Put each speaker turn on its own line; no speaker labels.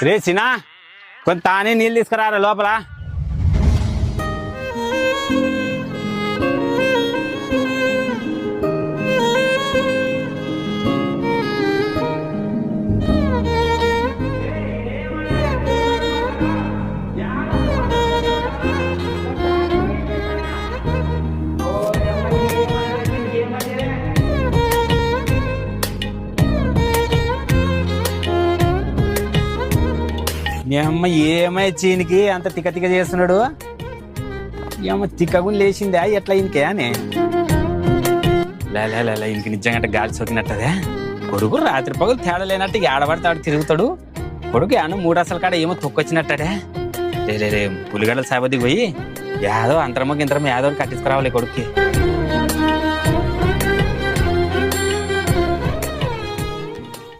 రే సినా కొంత తానే నీళ్ళు తీసుకురారా లోపల. మీ అమ్మ ఏమై చీనికి అంత తిక్క తిక్క చేస్తున్నాడు. ఈ అమ్మ తిక్కగుని లేచిందా ఎట్లా ఇంకే అని లే ఇంక నిజంగా గాలి సోకినట్టదే. కొడుకు రాత్రి పగులు తేడా లేనట్టు ఏడబడతాడు తిరుగుతాడు. కొడుకు ఏమన్నా 3 అసలు కాడ ఏమో తొక్కొచ్చినట్టే. రే పులిగడల సాబదికి పోయి యాదో అంతరమ్మకి ఇంతరమ్మ యాదో కట్టించుకురావాలి కొడుక్కి.